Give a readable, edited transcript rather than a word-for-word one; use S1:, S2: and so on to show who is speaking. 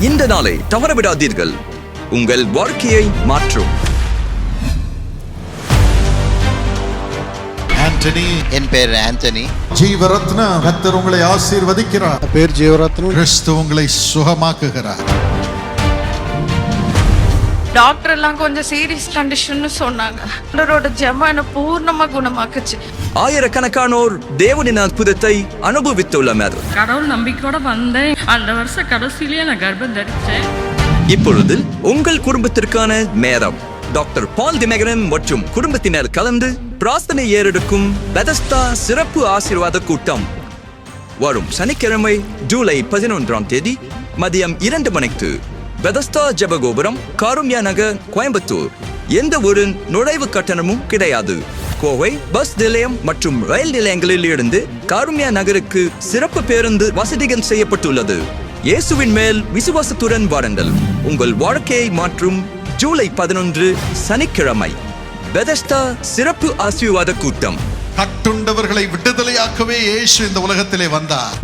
S1: இந்த நாளை தவறவிடாதீர்கள், உங்கள் வாழ்க்கையை மாற்றும்.
S2: ஆண்டனி,
S3: என் பேர் ஆண்டனி.
S2: ஜீவரத்னா, கர்த்தர் உங்களை ஆசீர்வதிக்கிறார்.
S4: பேர் ஜீவரத்னம்.
S2: கிறிஸ்து உங்களை சுகமாக்குகிறார்.
S5: டாக்டர் எல்லாம் கொஞ்சம் சீரியஸ் கண்டிஷன் சொன்னாங்க. டாக்டரோட ஜெபம் என்ன பூர்ணமா குணமாக்குச்சு.
S1: ஆயிரக்கணக்கானோர் தேவனின் அற்புதத்தை அனுபவித்துள்ளனர்.
S6: கடவுள் நம்பிக்கையோட வந்தேன். அந்த வருஷம் கடைசியிலேயே நான் கர்ப்பம் தரிச்சேன்.
S1: இப்பொழுது உங்கள் குடும்பத்திற்கான நேரம். டாக்டர் பால் தினகரன் மற்றும் குடும்பத்தினர் கலந்து பிரார்த்தனை ஏறெடுக்கும் பெதஸ்தா சிறப்பு ஆசீர்வாத கூட்டம் வரும் சனிக்கிழமை ஜூலை 11ஆம் தேதி மதியம் 2 மணிக்கு பெதஸ்தா ஜெபகோபுரம், காருண்யா நகர், கோயம்புத்தூர். எந்த ஒரு நுழைவு கட்டணமும் கிடையாது. கோவை பஸ் நிலையம் மற்றும் ரயில் நிலையங்களில் இருந்து காருண்யா நகருக்கு சிறப்பு பேருந்து வசதிகள் செய்யப்பட்டுள்ளது. இயேசுவின் மேல் விசுவாசத்துடன் வாருங்கள். உங்கள் வாழ்க்கையை மாற்றும் ஜூலை 11 சனிக்கிழமை பெதஸ்தா சிறப்பு ஆசீர்வாத கூட்டம்.
S2: கட்டுண்டவர்களை விடுதலையாக்கவே இயேசு இந்த உலகத்திலே வந்தார்.